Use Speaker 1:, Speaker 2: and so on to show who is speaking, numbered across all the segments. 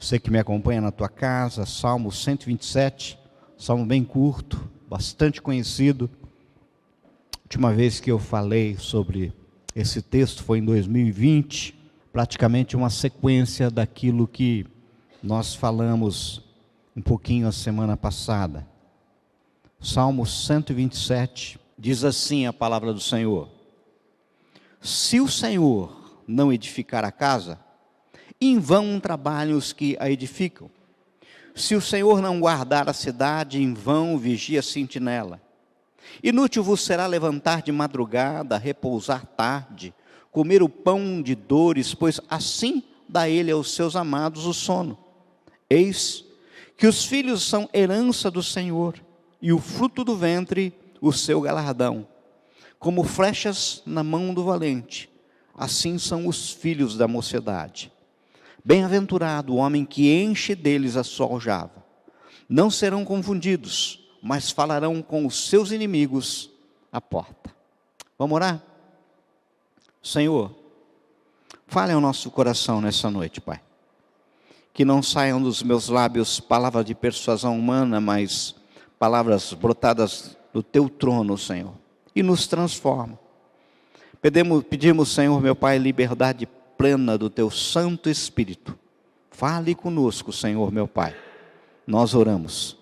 Speaker 1: Você que me acompanha na tua casa, Salmo 127, salmo bem curto, bastante conhecido. A última vez que eu falei sobre esse texto foi em 2020, praticamente uma sequência daquilo que nós falamos um pouquinho a semana passada. Salmo 127, diz assim a palavra do Senhor: se o Senhor não edificar a casa, em vão trabalham os que a edificam. Se o Senhor não guardar a cidade, em vão vigia a sentinela. Inútil vos será levantar de madrugada, repousar tarde, comer o pão de dores, pois assim dá ele aos seus amados o sono. Eis que os filhos são herança do Senhor, e o fruto do ventre o seu galardão. Como flechas na mão do valente, assim são os filhos da mocidade. Bem-aventurado o homem que enche deles a sua aljava. Não serão confundidos, mas falarão com os seus inimigos à porta. Vamos orar? Senhor, fale ao nosso coração nessa noite, Pai. Que não saiam dos meus lábios palavras de persuasão humana, mas palavras brotadas do teu trono, Senhor, e nos transforma. Pedimos, Senhor, meu Pai, liberdade plena do teu Santo Espírito. Fale conosco, Senhor, meu Pai. Nós oramos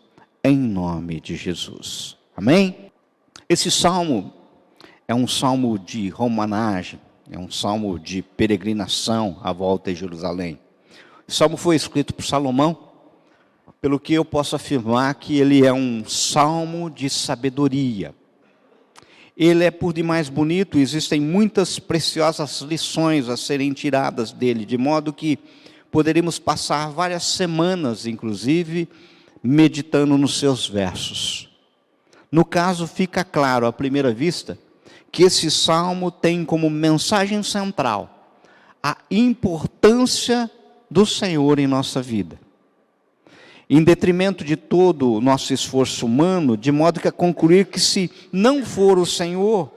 Speaker 1: em nome de Jesus. Amém? Esse salmo é um salmo de romanagem, é um salmo de peregrinação à volta de Jerusalém. O salmo foi escrito por Salomão, pelo que eu posso afirmar que ele é um salmo de sabedoria. Ele é por demais bonito, existem muitas preciosas lições a serem tiradas dele, de modo que poderíamos passar várias semanas, inclusive, meditando nos seus versos. No caso, fica claro à primeira vista que esse salmo tem como mensagem central a importância do Senhor em nossa vida, em detrimento de todo o nosso esforço humano, de modo que a concluir que se não for o Senhor,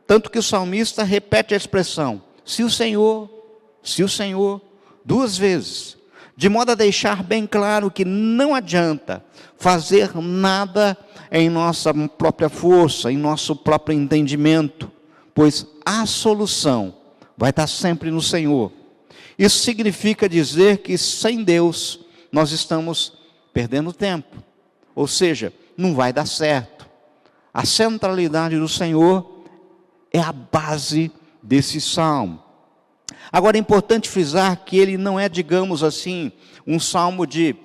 Speaker 1: tanto que o salmista repete a expressão, se o Senhor, duas vezes, de modo a deixar bem claro que não adianta fazer nada em nossa própria força, em nosso próprio entendimento, pois a solução vai estar sempre no Senhor. Isso significa dizer que sem Deus nós estamos perdendo tempo, ou seja, não vai dar certo. A centralidade do Senhor é a base desse salmo. Agora é importante frisar que ele não é, digamos assim, um salmo de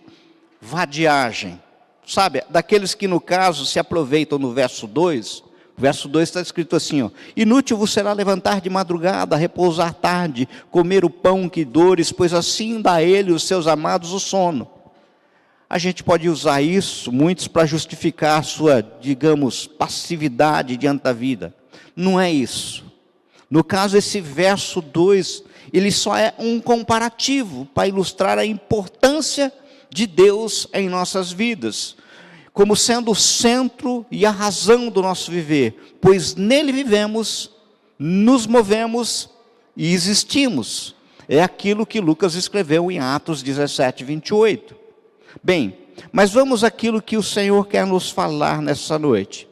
Speaker 1: vadiagem, sabe, daqueles que no caso se aproveitam no verso 2, o verso 2 está escrito assim, ó, inútil vos será levantar de madrugada, repousar tarde, comer o pão que dores, pois assim dá a ele os seus amados o sono. A gente pode usar isso, muitos, para justificar a sua, digamos, passividade diante da vida. Não é isso. No caso, esse verso 2, ele só é um comparativo para ilustrar a importância de Deus em nossas vidas, como sendo o centro e a razão do nosso viver, pois nele vivemos, nos movemos e existimos. É aquilo que Lucas escreveu em Atos 17, 28. Bem, mas vamos àquilo que o Senhor quer nos falar nessa noite.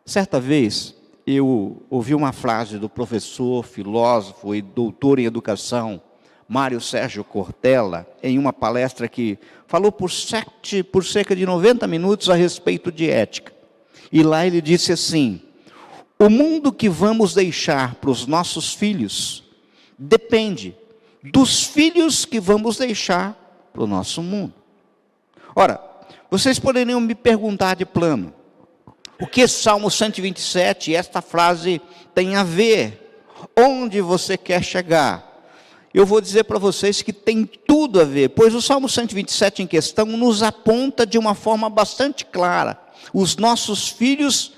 Speaker 1: Certa vez, eu ouvi uma frase do professor, filósofo e doutor em educação, Mário Sérgio Cortella, em uma palestra que falou por cerca de 90 minutos a respeito de ética. E lá ele disse assim, o mundo que vamos deixar para os nossos filhos depende dos filhos que vamos deixar para o nosso mundo. Ora, vocês poderiam me perguntar de plano, o que Salmo 127 e esta frase tem a ver? Onde você quer chegar? Eu vou dizer para vocês que tem tudo a ver, pois o Salmo 127 em questão nos aponta de uma forma bastante clara, os nossos filhos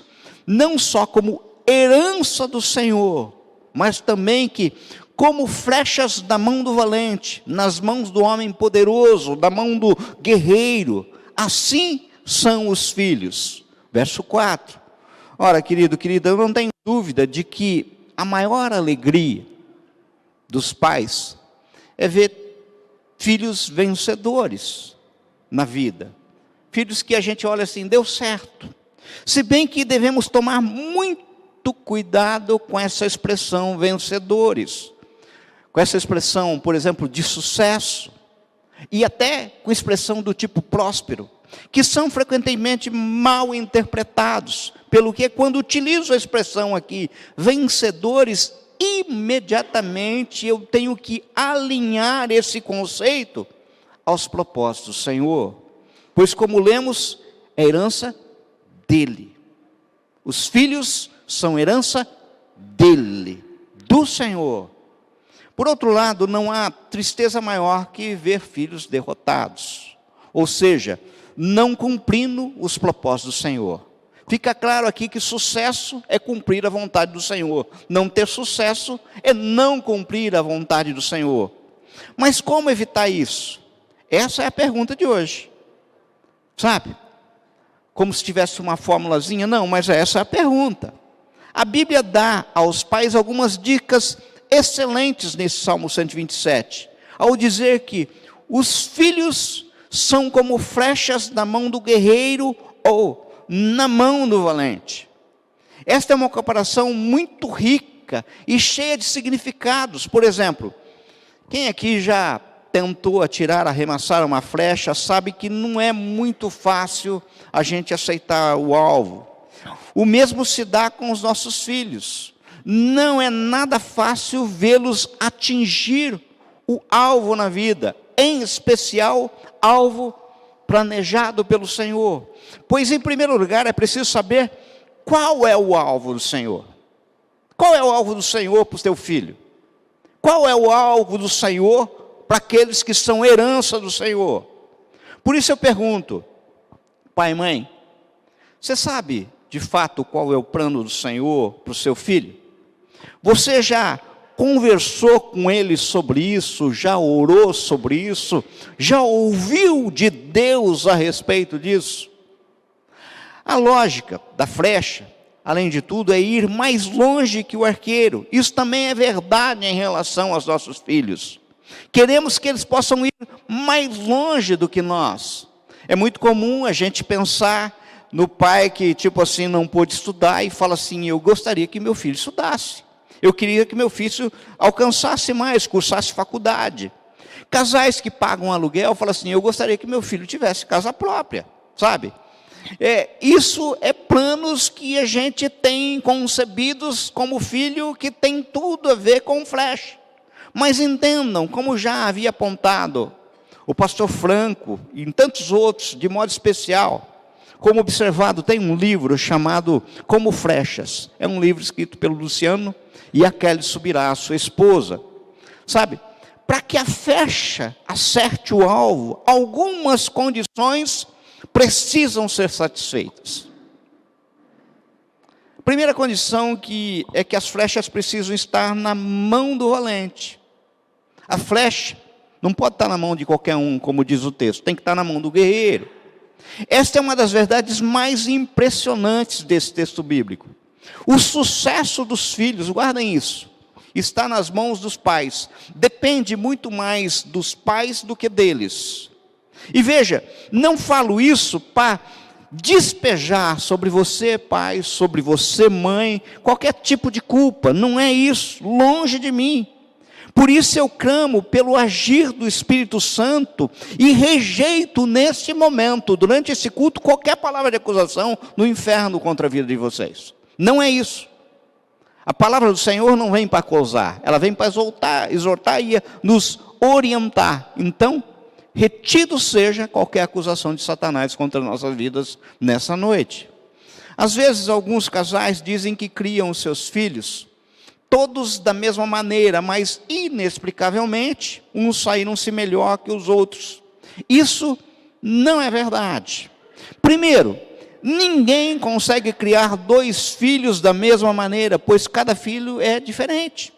Speaker 1: não só como herança do Senhor, mas também que como flechas da mão do valente, nas mãos do homem poderoso, da mão do guerreiro, assim são os filhos. Verso 4. Ora, querido, querida, eu não tenho dúvida de que a maior alegria dos pais é ver filhos vencedores na vida. Filhos que a gente olha assim, deu certo. Se bem que devemos tomar muito cuidado com essa expressão vencedores. Com essa expressão, por exemplo, de sucesso. E até com expressão do tipo próspero. Que são frequentemente mal interpretados. Pelo que quando utilizo a expressão aqui, vencedores, imediatamente eu tenho que alinhar esse conceito aos propósitos do Senhor. Pois como lemos, é herança dele. Os filhos são herança dele, do Senhor. Por outro lado, não há tristeza maior que ver filhos derrotados. Ou seja, não cumprindo os propósitos do Senhor. Fica claro aqui que sucesso é cumprir a vontade do Senhor. Não ter sucesso é não cumprir a vontade do Senhor. Mas como evitar isso? Essa é a pergunta de hoje. Sabe? Como se tivesse uma formulazinha? Não, mas essa é a pergunta. A Bíblia dá aos pais algumas dicas excelentes nesse Salmo 127. Ao dizer que os filhos são como flechas na mão do guerreiro ou na mão do valente. Esta é uma comparação muito rica e cheia de significados. Por exemplo, quem aqui já tentou atirar, arremessar uma flecha, sabe que não é muito fácil a gente aceitar o alvo. O mesmo se dá com os nossos filhos. Não é nada fácil vê-los atingir o alvo na vida, em especial, alvo planejado pelo Senhor. Pois, em primeiro lugar, é preciso saber qual é o alvo do Senhor. Qual é o alvo do Senhor para o teu filho? Qual é o alvo do Senhor para aqueles que são herança do Senhor? Por isso eu pergunto, pai e mãe, você sabe de fato qual é o plano do Senhor para o seu filho? Você já conversou com ele sobre isso? Já orou sobre isso? Já ouviu de Deus a respeito disso? A lógica da flecha, além de tudo, é ir mais longe que o arqueiro. Isso também é verdade em relação aos nossos filhos. Queremos que eles possam ir mais longe do que nós. É muito comum a gente pensar no pai que, tipo assim, não pôde estudar e fala assim, eu gostaria que meu filho estudasse. Eu queria que meu filho alcançasse mais, cursasse faculdade. Casais que pagam aluguel falam assim, eu gostaria que meu filho tivesse casa própria, sabe? Isso é planos que a gente tem concebidos como filho que tem tudo a ver com flecha. Mas entendam, como já havia apontado o pastor Franco e em tantos outros, de modo especial, como observado, tem um livro chamado Como Flechas. É um livro escrito pelo Luciano e a Kelly Subirá, sua esposa. Sabe, para que a flecha acerte o alvo, algumas condições precisam ser satisfeitas. A primeira condição é que as flechas precisam estar na mão do valente. A flecha não pode estar na mão de qualquer um, como diz o texto, tem que estar na mão do guerreiro. Esta é uma das verdades mais impressionantes desse texto bíblico. O sucesso dos filhos, guardem isso, está nas mãos dos pais. Depende muito mais dos pais do que deles. E veja, não falo isso para despejar sobre você, pai, sobre você, mãe, qualquer tipo de culpa. Não é isso, longe de mim. Por isso eu clamo pelo agir do Espírito Santo e rejeito neste momento, durante esse culto, qualquer palavra de acusação no inferno contra a vida de vocês. Não é isso. A palavra do Senhor não vem para acusar, ela vem para exortar e nos orientar. Então, retido seja qualquer acusação de Satanás contra nossas vidas nessa noite. Às vezes, alguns casais dizem que criam os seus filhos todos da mesma maneira, mas inexplicavelmente, uns saíram-se melhor que os outros. Isso não é verdade. Primeiro, ninguém consegue criar dois filhos da mesma maneira, pois cada filho é diferente.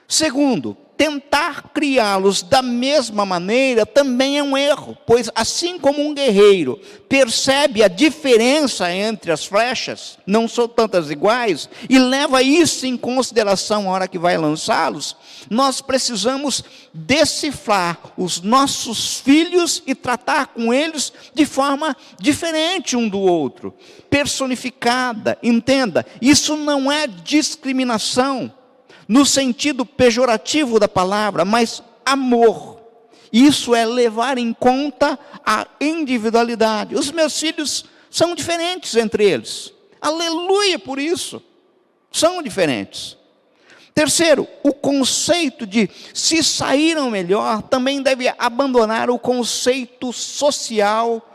Speaker 1: Segundo, tentar criá-los da mesma maneira também é um erro, pois assim como um guerreiro percebe a diferença entre as flechas, não são tantas iguais, e leva isso em consideração na hora que vai lançá-los, nós precisamos decifrar os nossos filhos e tratar com eles de forma diferente um do outro, personificada. Entenda, isso não é discriminação no sentido pejorativo da palavra, mas amor. Isso é levar em conta a individualidade. Os meus filhos são diferentes entre eles. Aleluia por isso. São diferentes. Terceiro, o conceito de se saíram melhor também deve abandonar o conceito social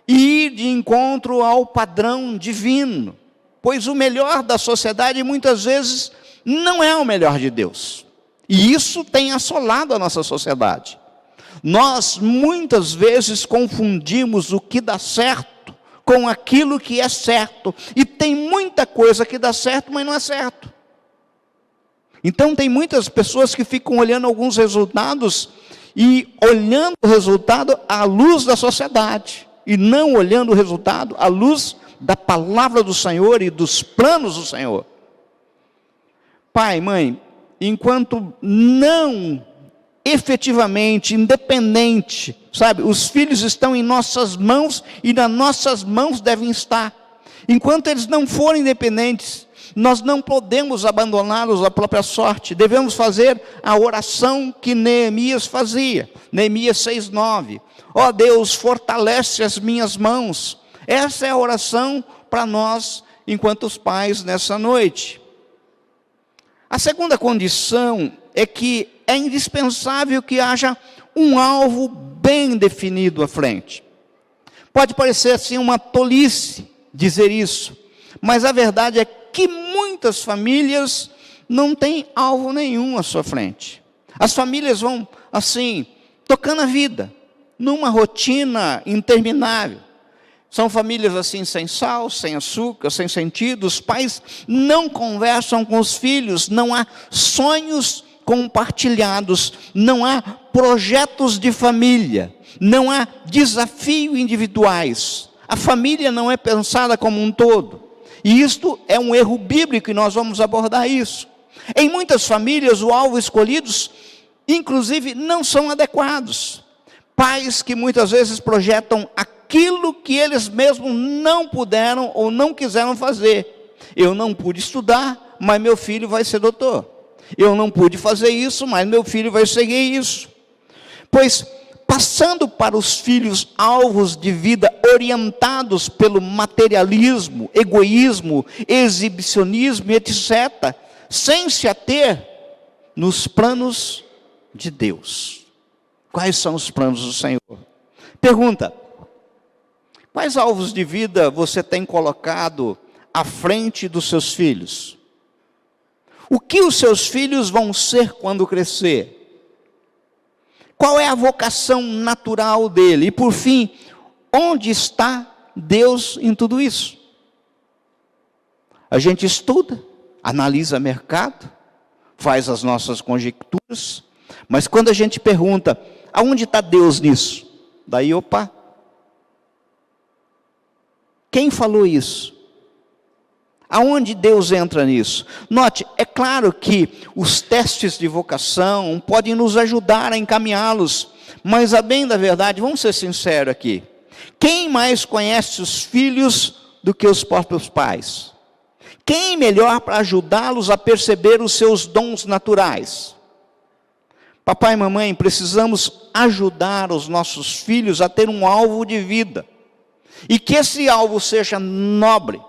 Speaker 1: e ir de encontro ao padrão divino. Pois o melhor da sociedade muitas vezes não é o melhor de Deus. E isso tem assolado a nossa sociedade. Nós muitas vezes confundimos o que dá certo com aquilo que é certo. E tem muita coisa que dá certo, mas não é certo. Então tem muitas pessoas que ficam olhando alguns resultados e olhando o resultado à luz da sociedade. E não olhando o resultado à luz da palavra do Senhor e dos planos do Senhor. Pai, mãe, enquanto não efetivamente, independente, sabe, os filhos estão em nossas mãos e nas nossas mãos devem estar. Enquanto eles não forem independentes, nós não podemos abandoná-los à própria sorte. Devemos fazer a oração que Neemias fazia. Neemias 6:9. Ó Deus, fortalece as minhas mãos. Essa é a oração para nós, enquanto os pais, nessa noite. A segunda condição é que é indispensável que haja um alvo bem definido à frente. Pode parecer assim uma tolice dizer isso, mas a verdade é que muitas famílias não têm alvo nenhum à sua frente. As famílias vão assim, tocando a vida, numa rotina interminável. São famílias assim, sem sal, sem açúcar, sem sentido. Os pais não conversam com os filhos, não há sonhos compartilhados, não há projetos de família, não há desafios individuais. A família não é pensada como um todo. E isto é um erro bíblico e nós vamos abordar isso. Em muitas famílias, o alvo escolhidos, inclusive, não são adequados. Pais que muitas vezes projetam aquilo que eles mesmos não puderam ou não quiseram fazer. Eu não pude estudar, mas meu filho vai ser doutor. Eu não pude fazer isso, mas meu filho vai seguir isso. Pois, passando para os filhos alvos de vida orientados pelo materialismo, egoísmo, exibicionismo, etc., sem se ater nos planos de Deus. Quais são os planos do Senhor? Pergunta: quais alvos de vida você tem colocado à frente dos seus filhos? O que os seus filhos vão ser quando crescer? Qual é a vocação natural dele? E por fim, onde está Deus em tudo isso? A gente estuda, analisa mercado, faz as nossas conjecturas, mas quando a gente pergunta, aonde está Deus nisso? Daí, opa, quem falou isso? Aonde Deus entra nisso? Note, é claro que os testes de vocação podem nos ajudar a encaminhá-los, mas a bem da verdade, vamos ser sinceros aqui, quem mais conhece os filhos do que os próprios pais? Quem melhor para ajudá-los a perceber os seus dons naturais? Papai e mamãe, precisamos ajudar os nossos filhos a ter um alvo de vida, e que esse alvo seja nobre,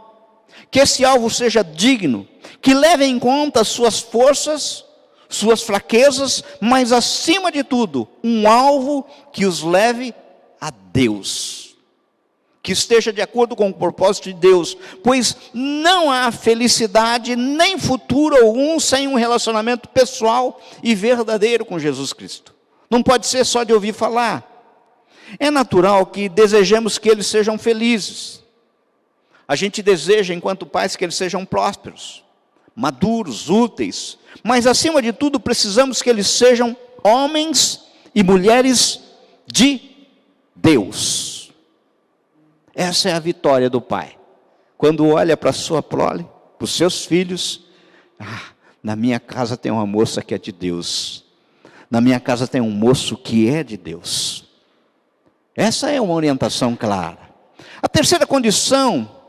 Speaker 1: que esse alvo seja digno, que leve em conta suas forças, suas fraquezas, mas acima de tudo, um alvo que os leve a Deus, que esteja de acordo com o propósito de Deus, pois não há felicidade nem futuro algum sem um relacionamento pessoal e verdadeiro com Jesus Cristo. Não pode ser só de ouvir falar. É natural que desejemos que eles sejam felizes. A gente deseja, enquanto pais, que eles sejam prósperos. maduros, úteis, mas acima de tudo precisamos que eles sejam homens e mulheres de Deus. Essa é a vitória do pai. Quando olha para a sua prole, para os seus filhos, na minha casa tem uma moça que é de Deus. Na minha casa tem um moço que é de Deus. Essa é uma orientação clara. A terceira condição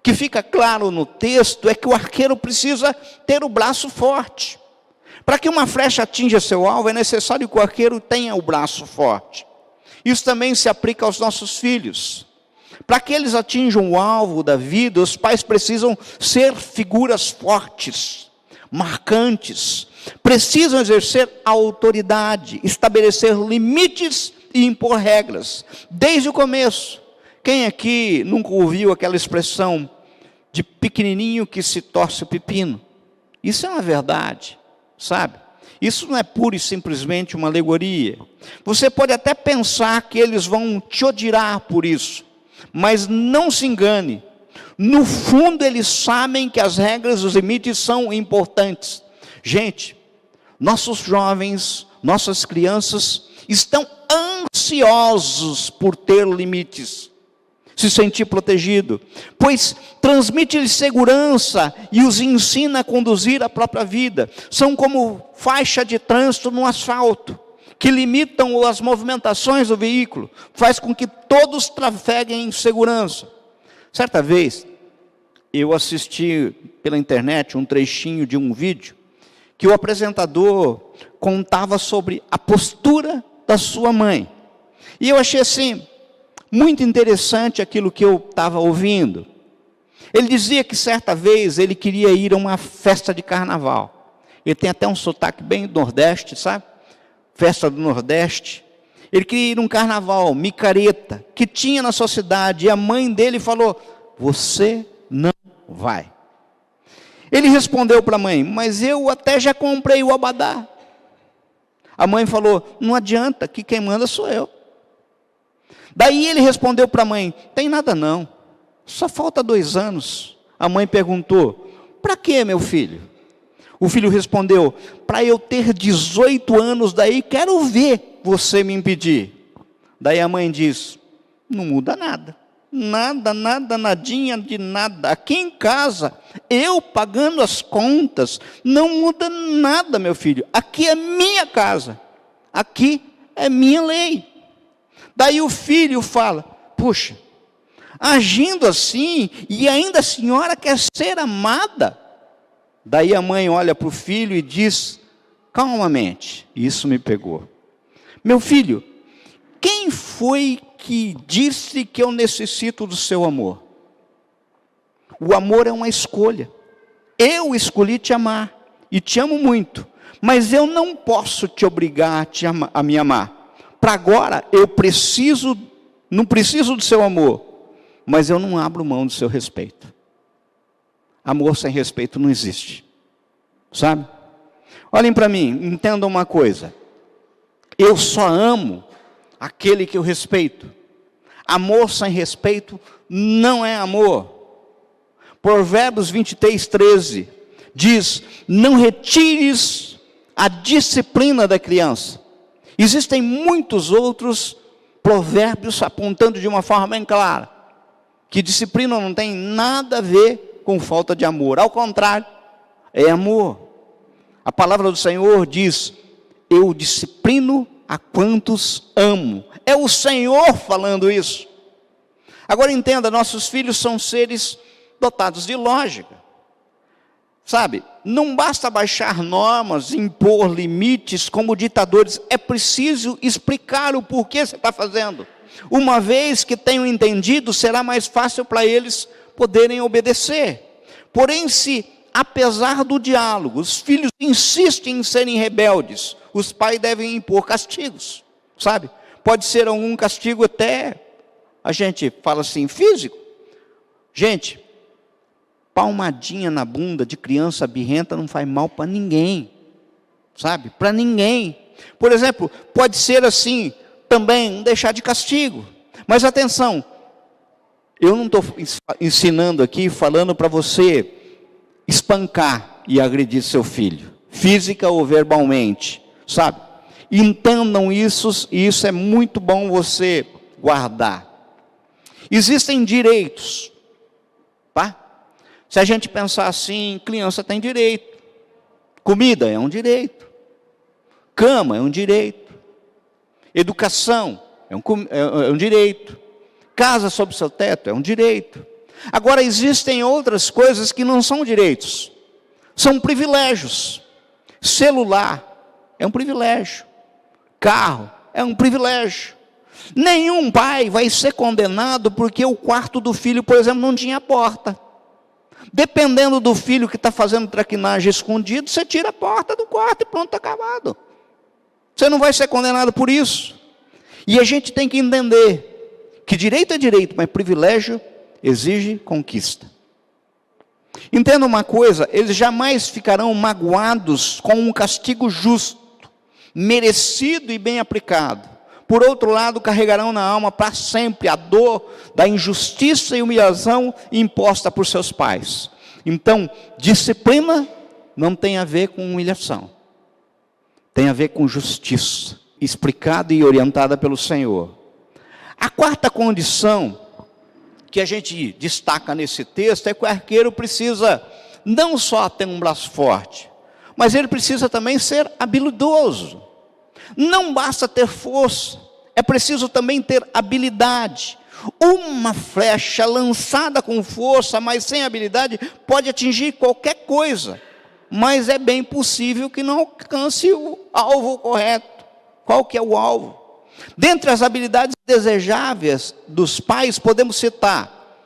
Speaker 1: que fica claro no texto é que o arqueiro precisa ter o braço forte. Para que uma flecha atinja seu alvo, é necessário que o arqueiro tenha o braço forte. Isso também se aplica aos nossos filhos. Para que eles atinjam o alvo da vida, os pais precisam ser figuras fortes, marcantes. Precisam exercer a autoridade, estabelecer limites e impor regras. Desde o começo. Quem aqui nunca ouviu aquela expressão de pequenininho que se torce o pepino? Isso é uma verdade, sabe? Isso não é pura e simplesmente uma alegoria. Você pode até pensar que eles vão te odiar por isso, mas não se engane. No fundo eles sabem que as regras e os limites são importantes. Gente, nossos jovens, nossas crianças estão ansiosos por ter limites, se sentir protegido, pois transmite-lhes segurança e os ensina a conduzir a própria vida. São como faixa de trânsito no asfalto, que limitam as movimentações do veículo, faz com que todos trafeguem em segurança. Certa vez, eu assisti pela internet um trechinho de um vídeo, que o apresentador contava sobre a postura da sua mãe. E eu achei assim, muito interessante aquilo que eu estava ouvindo. Ele dizia que certa vez ele queria ir a uma festa de carnaval. Ele tem até um sotaque bem do Nordeste, sabe? Festa do Nordeste. Ele queria ir a um carnaval, micareta, que tinha na sua cidade. E a mãe dele falou, você não vai. Ele respondeu para a mãe, mas eu até já comprei o abadá. A mãe falou, não adianta, que quem manda sou eu. Daí ele respondeu para a mãe, tem nada não, só falta 2 anos. A mãe perguntou, para quê, meu filho? O filho respondeu, para eu ter 18 anos, daí quero ver você me impedir. Daí a mãe diz, não muda nada. Nada, nadinha de nada. Aqui em casa, eu pagando as contas, não muda nada, meu filho. Aqui é minha casa, aqui é minha lei. Daí o filho fala, puxa, agindo assim, e ainda a senhora quer ser amada? Daí a mãe olha para o filho e diz, calmamente, isso me pegou. Meu filho, quem foi que disse que eu necessito do seu amor? O amor é uma escolha. Eu escolhi te amar, e te amo muito, mas eu não posso te obrigar a me amar. Para agora, não preciso do seu amor, mas eu não abro mão do seu respeito. Amor sem respeito não existe, sabe? Olhem para mim, entendam uma coisa. Eu só amo aquele que eu respeito. Amor sem respeito não é amor. Provérbios 23:13 diz, não retires a disciplina da criança. Existem muitos outros provérbios apontando de uma forma bem clara, que disciplina não tem nada a ver com falta de amor, ao contrário, é amor. A palavra do Senhor diz, eu disciplino a quantos amo. É o Senhor falando isso. Agora entenda, nossos filhos são seres dotados de lógica. Sabe, não basta baixar normas, impor limites como ditadores, é preciso explicar o porquê você está fazendo. Uma vez que tenham entendido, será mais fácil para eles poderem obedecer. Porém, se apesar do diálogo, os filhos insistem em serem rebeldes, os pais devem impor castigos, sabe? Pode ser algum castigo até, a gente fala assim, físico. Gente, palmadinha na bunda de criança birrenta não faz mal para ninguém, sabe? Para ninguém. Por exemplo, pode ser assim, também, não deixar de castigo. Mas atenção, eu não estou ensinando aqui, falando para você espancar. e agredir seu filho, física ou verbalmente, sabe? Entendam isso, e isso é muito bom você guardar. Existem direitos, tá? Se a gente pensar assim, criança tem direito, comida é um direito, cama é um direito, educação é um direito, casa sob seu teto é um direito. Agora existem outras coisas que não são direitos, são privilégios. Celular é um privilégio, carro é um privilégio. Nenhum pai vai ser condenado porque o quarto do filho, por exemplo, não tinha porta. Dependendo do filho que está fazendo traquinagem escondido, você tira a porta do quarto e pronto, está acabado. Você não vai ser condenado por isso. E a gente tem que entender que direito é direito, mas privilégio exige conquista. Entenda uma coisa, eles jamais ficarão magoados com um castigo justo, merecido e bem aplicado. Por outro lado, carregarão na alma para sempre a dor da injustiça e humilhação imposta por seus pais. Então, disciplina não tem a ver com humilhação, tem a ver com justiça, explicada e orientada pelo Senhor. A quarta condição que a gente destaca nesse texto é que o arqueiro precisa não só ter um braço forte, mas ele precisa também ser habilidoso. Não basta ter força, é preciso também ter habilidade. Uma flecha lançada com força, mas sem habilidade, pode atingir qualquer coisa, mas é bem possível que não alcance o alvo correto. Qual que é o alvo? Dentre as habilidades desejáveis dos pais, podemos citar: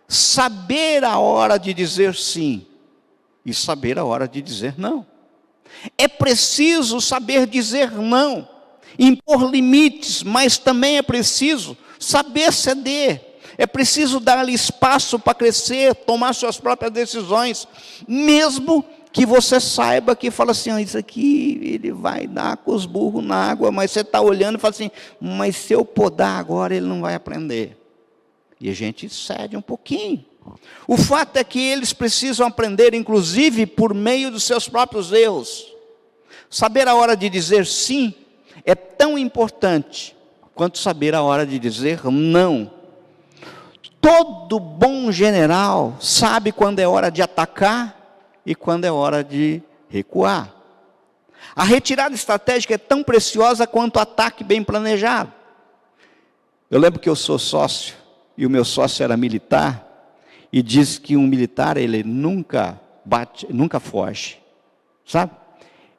Speaker 1: saber a hora de dizer sim e saber a hora de dizer não. É preciso saber dizer não, impor limites, mas também é preciso saber ceder. É preciso dar-lhe espaço para crescer, tomar suas próprias decisões, mesmo que você saiba que fala assim, isso aqui ele vai dar com os burros na água, mas você está olhando e fala assim, mas se eu podar agora ele não vai aprender. E a gente cede um pouquinho. O fato é que eles precisam aprender, inclusive por meio dos seus próprios erros. Saber a hora de dizer sim é tão importante quanto saber a hora de dizer não. Todo bom general sabe quando é hora de atacar e quando é hora de recuar. A retirada estratégica é tão preciosa quanto o ataque bem planejado. Eu lembro que eu sou sócio, e o meu sócio era militar, e diz que um militar, ele nunca bate, nunca foge, sabe?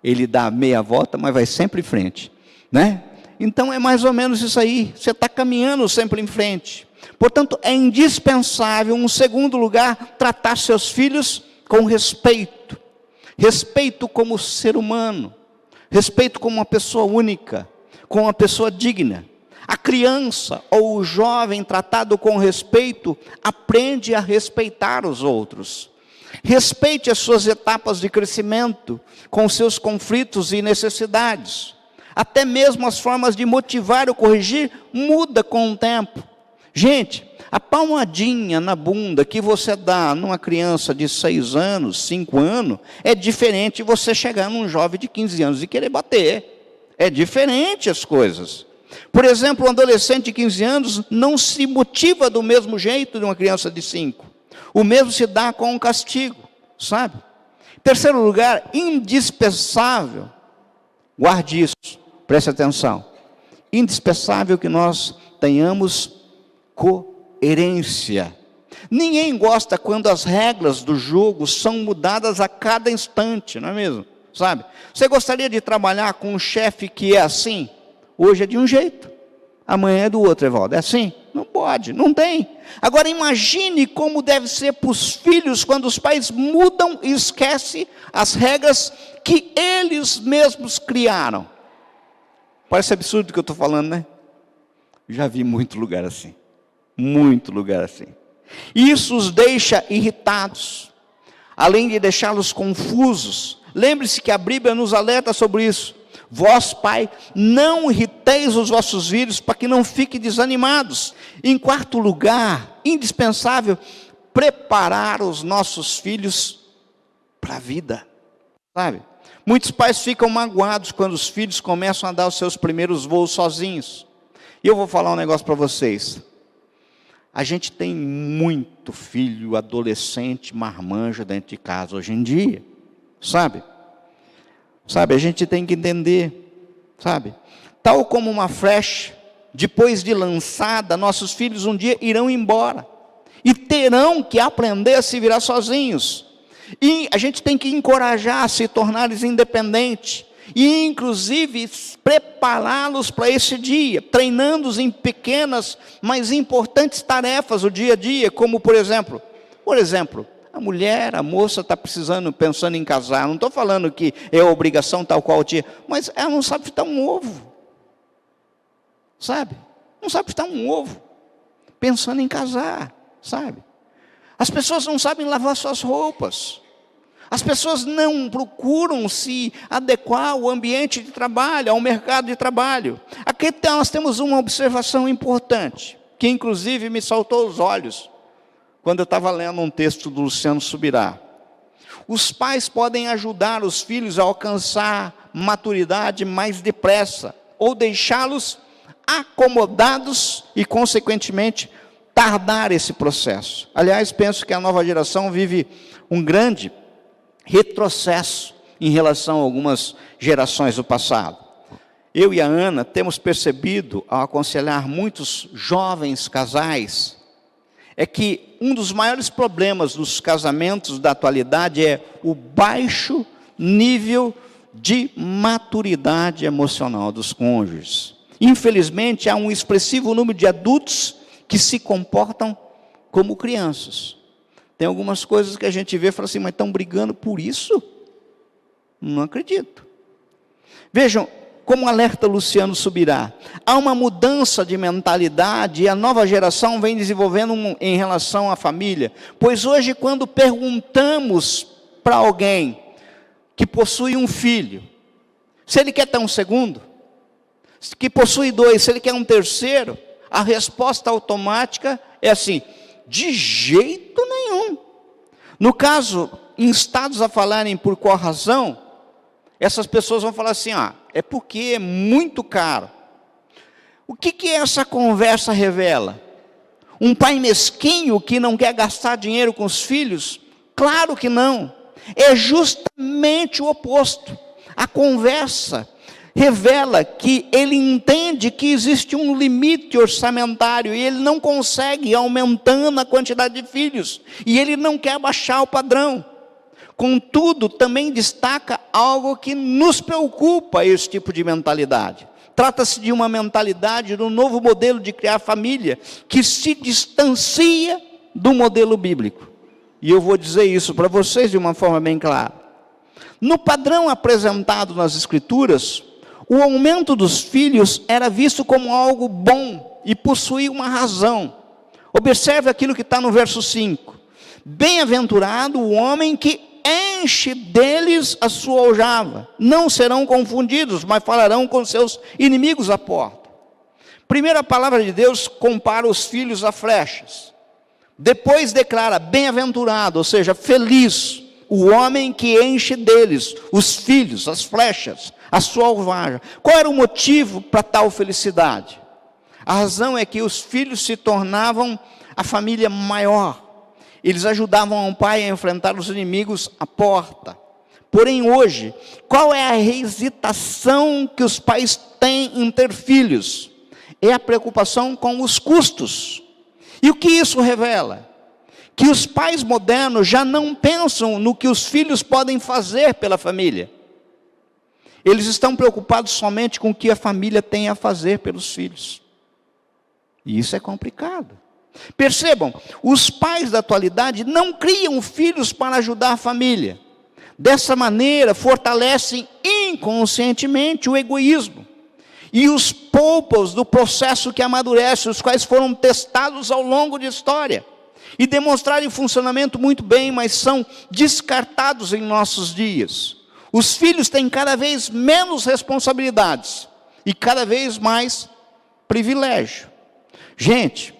Speaker 1: Ele dá meia volta, mas vai sempre em frente, né? Então é mais ou menos isso aí, você está caminhando sempre em frente. Portanto, é indispensável, em segundo lugar, tratar seus filhos com respeito. Respeito como ser humano, respeito como uma pessoa única, como uma pessoa digna. A criança ou o jovem tratado com respeito aprende a respeitar os outros. Respeite as suas etapas de crescimento, com seus conflitos e necessidades. Até mesmo as formas de motivar ou corrigir muda com o tempo. Gente, a palmadinha na bunda que você dá numa criança de 6 anos, 5 anos, é diferente de você chegar num jovem de 15 anos e querer bater. É diferente as coisas. Por exemplo, um adolescente de 15 anos não se motiva do mesmo jeito de uma criança de 5. O mesmo se dá com um castigo, sabe? Em terceiro lugar, indispensável, guarde isso, preste atenção. Indispensável que nós tenhamos coerência. Ninguém gosta quando as regras do jogo são mudadas a cada instante, não é mesmo? Sabe? Você gostaria de trabalhar com um chefe que é assim? Hoje é de um jeito, amanhã é do outro, Evaldo. É assim? Não pode, não tem. Agora imagine como deve ser para os filhos quando os pais mudam e esquecem as regras que eles mesmos criaram. Parece absurdo o que eu estou falando, né? Já vi muito lugar assim. Muito lugar assim. Isso os deixa irritados, além de deixá-los confusos. Lembre-se que a Bíblia nos alerta sobre isso. Vós, pai, não irriteis os vossos filhos para que não fiquem desanimados. Em quarto lugar, indispensável, preparar os nossos filhos para a vida, sabe? Muitos pais ficam magoados quando os filhos começam a dar os seus primeiros voos sozinhos. E eu vou falar um negócio para vocês. A gente tem muito filho adolescente, marmanja dentro de casa hoje em dia, sabe? Sabe, a gente tem que entender, sabe? Tal como uma flecha, depois de lançada, nossos filhos um dia irão embora. E terão que aprender a se virar sozinhos. E a gente tem que encorajar a se tornarem independentes. E inclusive prepará-los para esse dia, treinando-os em pequenas, mas importantes tarefas do dia a dia, como por exemplo, a mulher, a moça está pensando em casar. Não estou falando que é obrigação tal qual tinha, mas ela não sabe fritar um ovo, sabe? Não sabe fritar um ovo, pensando em casar, sabe? As pessoas não sabem lavar suas roupas. As pessoas não procuram se adequar ao ambiente de trabalho, ao mercado de trabalho. Aqui nós temos uma observação importante, que inclusive me saltou aos olhos, quando eu estava lendo um texto do Luciano Subirá. Os pais podem ajudar os filhos a alcançar maturidade mais depressa, ou deixá-los acomodados e, consequentemente, tardar esse processo. Aliás, penso que a nova geração vive um grande retrocesso em relação a algumas gerações do passado. Eu e a Ana temos percebido, ao aconselhar muitos jovens casais, é que um dos maiores problemas dos casamentos da atualidade é o baixo nível de maturidade emocional dos cônjuges. Infelizmente, há um expressivo número de adultos que se comportam como crianças. Tem algumas coisas que a gente vê e fala assim, mas estão brigando por isso? Não acredito. Vejam, como alerta Luciano Subirá, há uma mudança de mentalidade e a nova geração vem desenvolvendo em relação à família. Pois hoje, quando perguntamos para alguém que possui um filho, se ele quer ter um segundo, que possui dois, se ele quer um terceiro, a resposta automática é assim, de jeito nenhum. No caso, instados a falarem por qual razão, essas pessoas vão falar assim, é porque é muito caro. O que essa conversa revela? Um pai mesquinho que não quer gastar dinheiro com os filhos? Claro que não. É justamente o oposto. A conversa revela que ele entende que existe um limite orçamentário e ele não consegue ir aumentando a quantidade de filhos. E ele não quer baixar o padrão. Contudo, também destaca algo que nos preocupa, esse tipo de mentalidade. Trata-se de uma mentalidade do novo modelo de criar família, que se distancia do modelo bíblico. E eu vou dizer isso para vocês de uma forma bem clara. No padrão apresentado nas Escrituras, o aumento dos filhos era visto como algo bom e possuía uma razão. Observe aquilo que está no verso 5. Bem-aventurado o homem que enche deles a sua aljava. Não serão confundidos, mas falarão com seus inimigos à porta. Primeiro, a palavra de Deus compara os filhos a flechas. Depois declara bem-aventurado, ou seja, feliz, o homem que enche deles, os filhos, as flechas, a sua alvarja. Qual era o motivo para tal felicidade? A razão é que os filhos se tornavam a família maior. Eles ajudavam o pai a enfrentar os inimigos à porta. Porém hoje, qual é a hesitação que os pais têm em ter filhos? É a preocupação com os custos. E o que isso revela? Que os pais modernos já não pensam no que os filhos podem fazer pela família. Eles estão preocupados somente com o que a família tem a fazer pelos filhos. E isso é complicado. Percebam, os pais da atualidade não criam filhos para ajudar a família. Dessa maneira, fortalecem inconscientemente o egoísmo. E os poupam do processo que amadurece, os quais foram testados ao longo da história. E demonstraram funcionamento muito bem, mas são descartados em nossos dias. Os filhos têm cada vez menos responsabilidades e cada vez mais privilégio. Gente,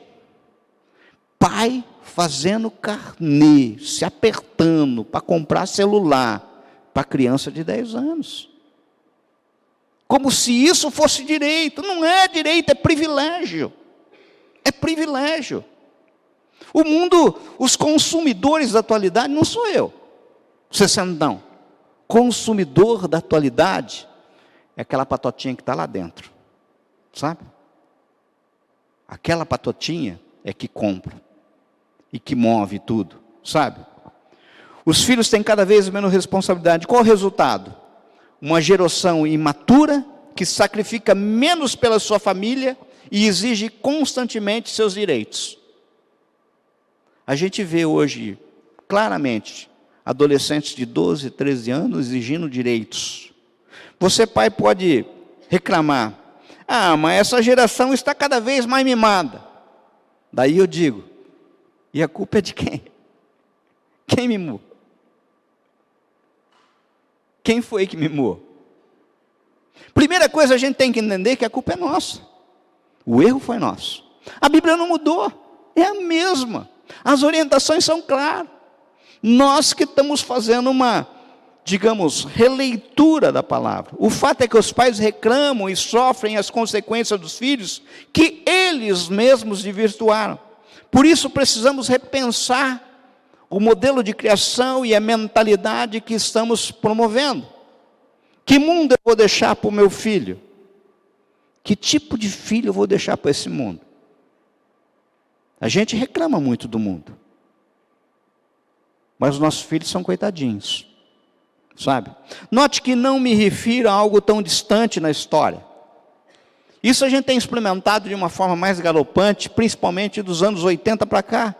Speaker 1: pai fazendo carnê, se apertando para comprar celular para criança de 10 anos. Como se isso fosse direito. Não é direito, é privilégio. É privilégio. O mundo, os consumidores da atualidade, não sou eu. Você não. Consumidor da atualidade é aquela patotinha que está lá dentro. Sabe? Aquela patotinha é que compra e que move tudo, sabe? Os filhos têm cada vez menos responsabilidade. Qual o resultado? Uma geração imatura que sacrifica menos pela sua família e exige constantemente seus direitos. A gente vê hoje, claramente, adolescentes de 12, 13 anos exigindo direitos. Você, pai, pode reclamar: ah, mas essa geração está cada vez mais mimada. Daí eu digo: e a culpa é de quem? Quem mimou? Quem foi que mimou? Primeira coisa, a gente tem que entender que a culpa é nossa. O erro foi nosso. A Bíblia não mudou, é a mesma. As orientações são claras. Nós que estamos fazendo uma, digamos, releitura da palavra. O fato é que os pais reclamam e sofrem as consequências dos filhos que eles mesmos desvirtuaram. Por isso precisamos repensar o modelo de criação e a mentalidade que estamos promovendo. Que mundo eu vou deixar para o meu filho? Que tipo de filho eu vou deixar para esse mundo? A gente reclama muito do mundo. Mas os nossos filhos são coitadinhos. Sabe? Note que não me refiro a algo tão distante na história. Isso a gente tem experimentado de uma forma mais galopante, principalmente dos anos 80 para cá.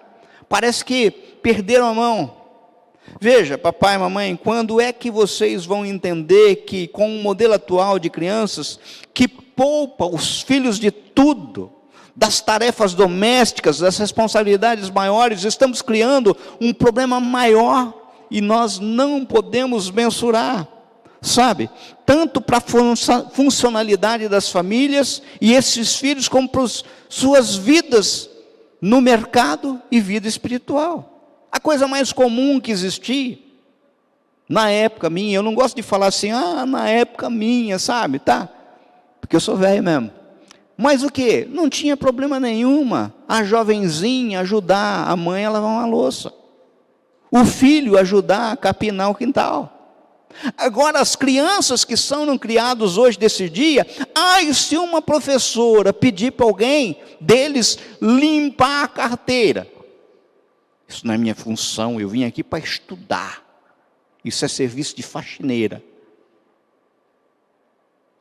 Speaker 1: Parece que perderam a mão. Veja, papai e mamãe, quando é que vocês vão entender que com o modelo atual de crianças, que poupa os filhos de tudo, das tarefas domésticas, das responsabilidades maiores, estamos criando um problema maior e nós não podemos mensurar, sabe? Tanto para a funcionalidade das famílias e esses filhos, como para suas vidas no mercado e vida espiritual. A coisa mais comum que existia, na época minha, eu não gosto de falar assim, na época minha, sabe, tá? Porque eu sou velho mesmo. Mas o que? Não tinha problema nenhuma a jovenzinha ajudar a mãe a lavar uma louça. O filho ajudar a capinar o quintal. Agora, as crianças que são criadas hoje desse dia, e se uma professora pedir para alguém deles limpar a carteira? Isso não é minha função, eu vim aqui para estudar. Isso é serviço de faxineira.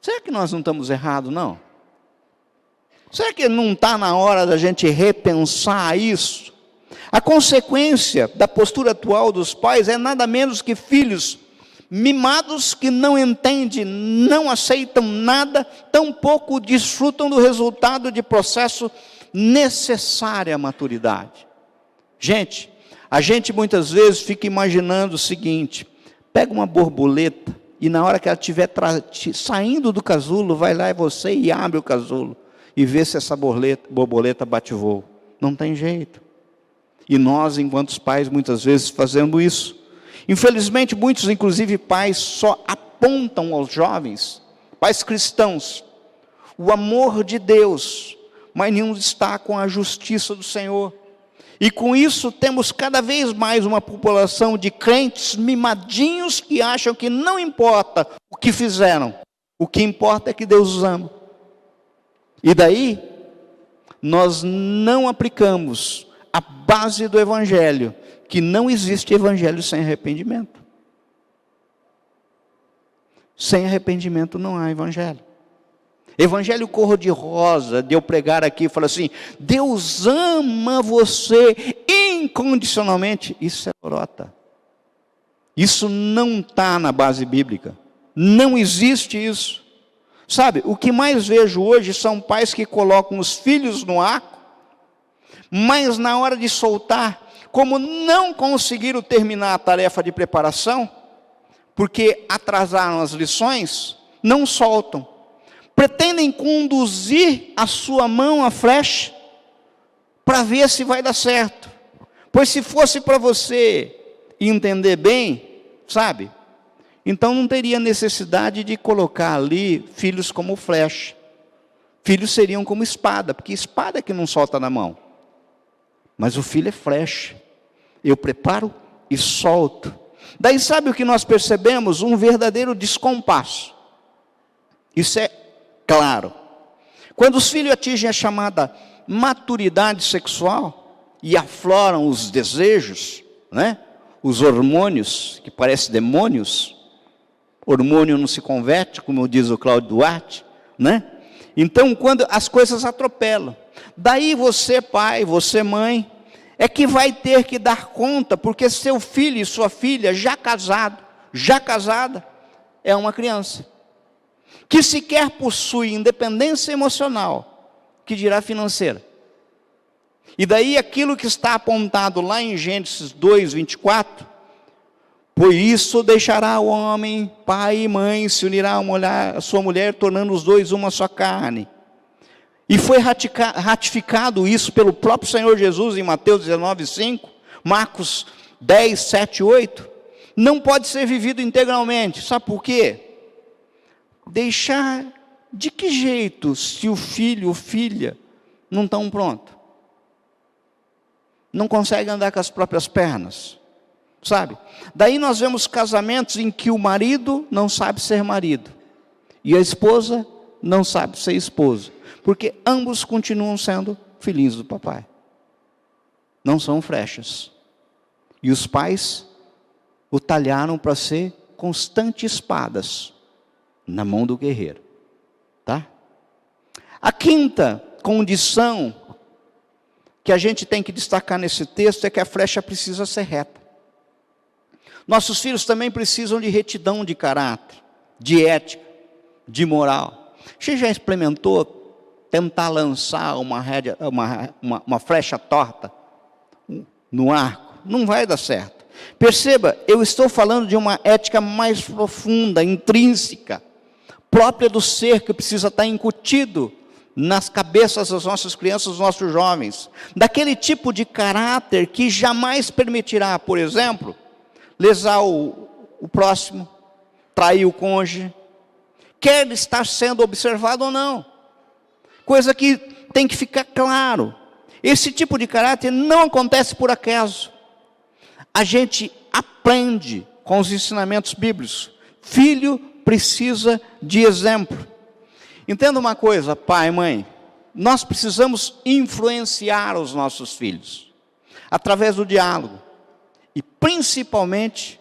Speaker 1: Será que nós não estamos errados, não? Será que não está na hora da gente repensar isso? A consequência da postura atual dos pais é nada menos que filhos mimados que não entendem, não aceitam nada, tampouco desfrutam do resultado de processo necessário à maturidade. Gente, a gente muitas vezes fica imaginando o seguinte: pega uma borboleta e na hora que ela estiver saindo do casulo, vai lá você e abre o casulo e vê se essa borboleta bate voo. Não tem jeito. E nós, enquanto pais, muitas vezes fazemos isso. Infelizmente, muitos, inclusive pais, só apontam aos jovens, pais cristãos, o amor de Deus, mas não destacam a justiça do Senhor. E com isso temos cada vez mais uma população de crentes mimadinhos que acham que não importa o que fizeram, o que importa é que Deus os ama. E daí, nós não aplicamos a base do Evangelho, que não existe Evangelho sem arrependimento. Sem arrependimento não há Evangelho. Evangelho cor-de-rosa, de eu pregar aqui e falar assim, Deus ama você incondicionalmente, isso é lorota. Isso não está na base bíblica. Não existe isso. Sabe, o que mais vejo hoje são pais que colocam os filhos no arco, mas na hora de soltar, como não conseguiram terminar a tarefa de preparação, porque atrasaram as lições, não soltam. Pretendem conduzir a sua mão à flecha, para ver se vai dar certo. Pois se fosse para você entender bem, sabe? Então não teria necessidade de colocar ali filhos como flecha. Filhos seriam como espada, porque espada é que não solta na mão. Mas o filho é flecha. Eu preparo e solto. Daí sabe o que nós percebemos? Um verdadeiro descompasso. Isso é claro. Quando os filhos atingem a chamada maturidade sexual e afloram os desejos, né? Os hormônios, que parecem demônios, hormônio não se converte, como diz o Cláudio Duarte, né? Então, quando as coisas atropelam, daí você pai, você mãe, é que vai ter que dar conta, porque seu filho e sua filha, já casada, é uma criança, que sequer possui independência emocional, que dirá financeira. E daí aquilo que está apontado lá em Gênesis 2, 24, por isso deixará o homem, pai e mãe, se unirá a sua mulher, tornando os dois uma só carne. E foi ratificado isso pelo próprio Senhor Jesus em Mateus 19, 5, Marcos 10, 7, 8. Não pode ser vivido integralmente. Sabe por quê? Deixar de que jeito se o filho ou filha não estão prontos? Não conseguem andar com as próprias pernas. Sabe? Daí nós vemos casamentos em que o marido não sabe ser marido e a esposa não sabe ser esposa, porque ambos continuam sendo filhinhos do papai, não são flechas, e os pais o talharam para ser constantes espadas na mão do guerreiro, tá? A quinta condição que a gente tem que destacar nesse texto é que a flecha precisa ser reta. Nossos filhos também precisam de retidão de caráter, de ética, de moral. Você já experimentou tentar lançar uma flecha torta no arco? Não vai dar certo. Perceba, eu estou falando de uma ética mais profunda, intrínseca, própria do ser, que precisa estar incutido nas cabeças das nossas crianças, dos nossos jovens. Daquele tipo de caráter que jamais permitirá, por exemplo, lesar o próximo, trair o cônjuge, quer estar sendo observado ou não. Coisa que tem que ficar claro. Esse tipo de caráter não acontece por acaso. A gente aprende com os ensinamentos bíblicos. Filho precisa de exemplo. Entenda uma coisa, pai, mãe, nós precisamos influenciar os nossos filhos, através do diálogo, e principalmente,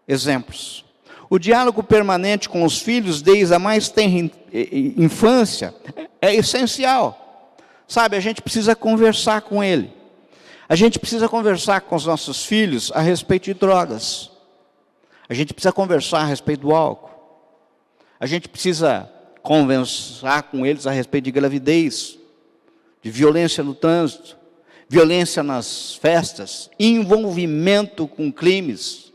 Speaker 1: exemplos. O diálogo permanente com os filhos, desde a mais tenra infância, é essencial. Sabe, a gente precisa conversar com ele. A gente precisa conversar com os nossos filhos a respeito de drogas. A gente precisa conversar a respeito do álcool. A gente precisa conversar com eles a respeito de gravidez, de violência no trânsito, violência nas festas, envolvimento com crimes,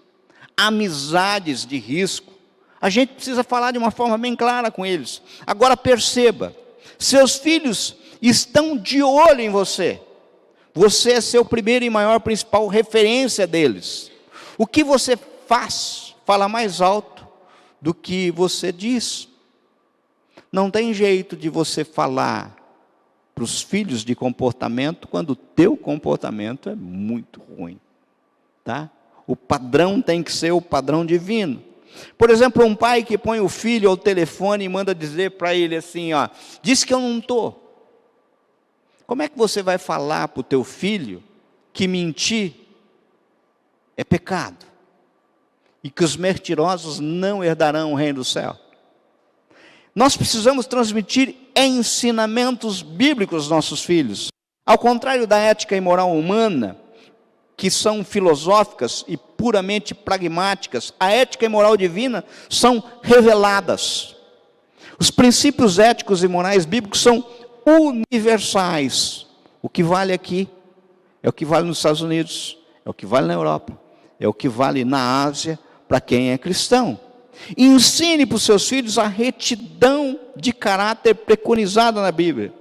Speaker 1: amizades de risco. A gente precisa falar de uma forma bem clara com eles. Agora perceba, seus filhos estão de olho em você. Você é seu primeiro e maior principal referência deles. O que você faz, fala mais alto do que você diz. Não tem jeito de você falar para os filhos de comportamento quando o teu comportamento é muito ruim, tá? O padrão tem que ser o padrão divino. Por exemplo, um pai que põe o filho ao telefone e manda dizer para ele assim, ó, diz que eu não estou. Como é que você vai falar para o teu filho que mentir é pecado? E que os mentirosos não herdarão o reino do céu? Nós precisamos transmitir ensinamentos bíblicos aos nossos filhos. Ao contrário da ética e moral humana, que são filosóficas e puramente pragmáticas, a ética e moral divina são reveladas. Os princípios éticos e morais bíblicos são universais. O que vale aqui é o que vale nos Estados Unidos, é o que vale na Europa, é o que vale na Ásia para quem é cristão. Ensine para os seus filhos a retidão de caráter preconizada na Bíblia.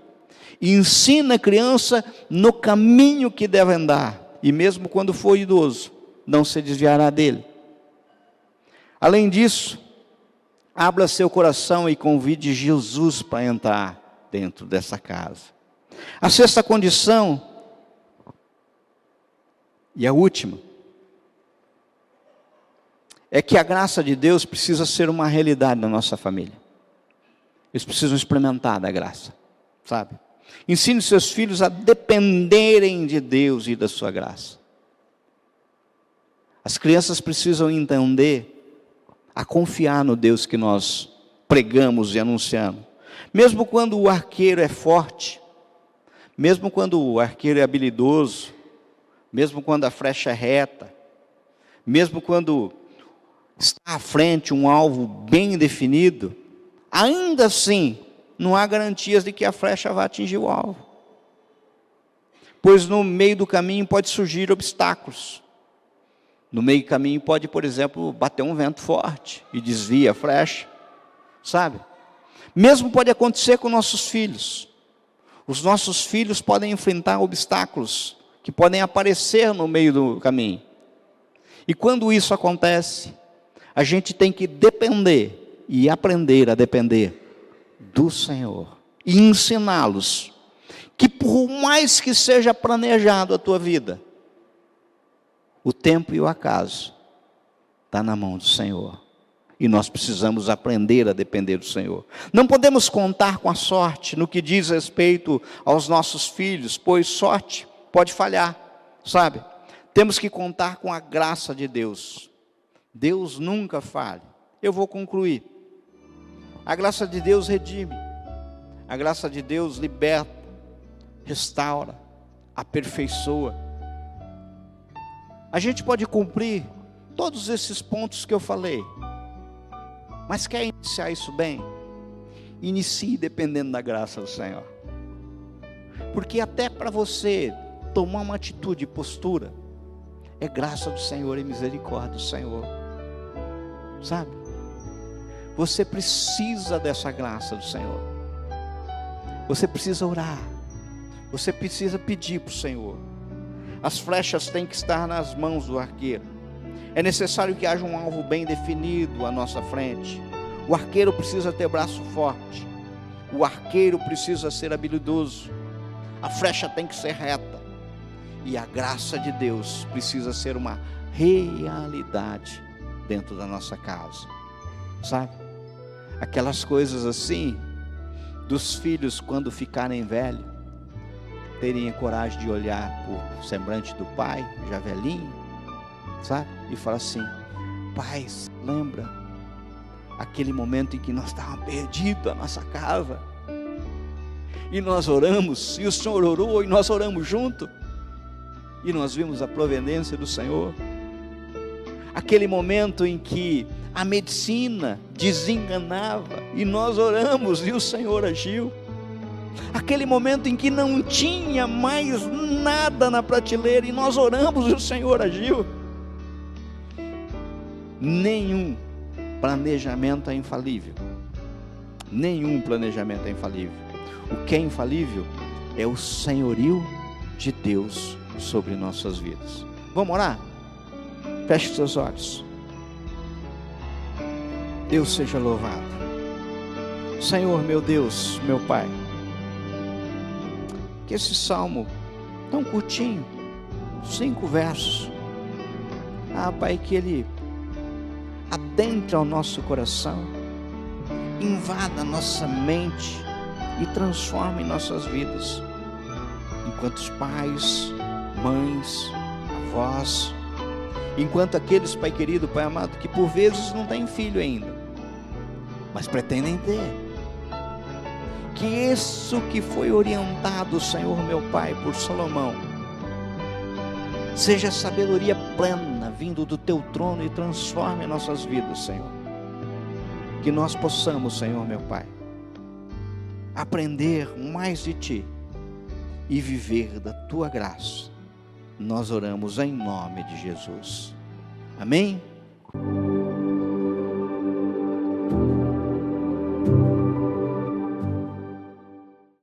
Speaker 1: Ensina a criança no caminho que deve andar. e mesmo quando for idoso, não se desviará dele. Além disso, abra seu coração e convide Jesus para entrar dentro dessa casa. A sexta condição, e a última, é que a graça de Deus precisa ser uma realidade na nossa família. Eles precisam experimentar da graça, sabe? Ensine seus filhos a dependerem de Deus e da sua graça. As crianças precisam entender a confiar no Deus que nós pregamos e anunciamos. Mesmo quando o arqueiro é forte, mesmo quando o arqueiro é habilidoso, mesmo quando a flecha é reta, mesmo quando está à frente um alvo bem definido, ainda assim, não há garantias de que a flecha vai atingir o alvo. Pois no meio do caminho pode surgir obstáculos. No meio do caminho pode, por exemplo, bater um vento forte e desvia a flecha, sabe? Mesmo pode acontecer com nossos filhos. Os nossos filhos podem enfrentar obstáculos que podem aparecer no meio do caminho. E quando isso acontece, a gente tem que depender e aprender a depender do Senhor. E ensiná-los que por mais que seja planejado a tua vida, o tempo e o acaso está na mão do Senhor. E nós precisamos aprender a depender do Senhor. Não podemos contar com a sorte no que diz respeito aos nossos filhos, pois sorte pode falhar, sabe? Temos que contar com a graça de Deus. Deus nunca falha. Eu vou concluir. A graça de Deus redime. A graça de Deus liberta, restaura, aperfeiçoa. A gente pode cumprir todos esses pontos que eu falei, mas quer iniciar isso bem? Inicie dependendo da graça do Senhor. Porque até para você tomar uma atitude e postura, é graça do Senhor e misericórdia do Senhor, sabe? Você precisa dessa graça do Senhor. Você precisa orar. Você precisa pedir para o Senhor. As flechas têm que estar nas mãos do arqueiro. É necessário que haja um alvo bem definido à nossa frente. O arqueiro precisa ter braço forte. O arqueiro precisa ser habilidoso. A flecha tem que ser reta. E a graça de Deus precisa ser uma realidade dentro da nossa casa. Sabe? Aquelas coisas assim, dos filhos quando ficarem velhos, terem a coragem de olhar para o semblante do pai, já velhinho, sabe? E falar assim: pai, lembra aquele momento em que nós estávamos perdidos na nossa casa? E nós oramos, e o Senhor orou, e nós oramos junto, e nós vimos a providência do Senhor. Aquele momento em que a medicina desenganava, e nós oramos, e o Senhor agiu. Aquele momento em que não tinha mais nada na prateleira, e nós oramos e o Senhor agiu. Nenhum planejamento é infalível. Nenhum planejamento é infalível. O que é infalível é o senhorio de Deus sobre nossas vidas. Vamos orar? Feche seus olhos. Deus seja louvado. Senhor, meu Deus, meu Pai, que esse salmo tão curtinho, 5 versos, Pai, que ele adentre ao nosso coração, invada a nossa mente e transforme nossas vidas, enquanto pais, mães, avós, enquanto aqueles, Pai querido, Pai amado, que por vezes não têm filho ainda, mas pretendem ter. Que isso que foi orientado, Senhor meu Pai, por Salomão, seja sabedoria plena, vindo do Teu trono, e transforme nossas vidas, Senhor. Que nós possamos, Senhor meu Pai, aprender mais de Ti e viver da Tua graça. Nós oramos em nome de Jesus. Amém?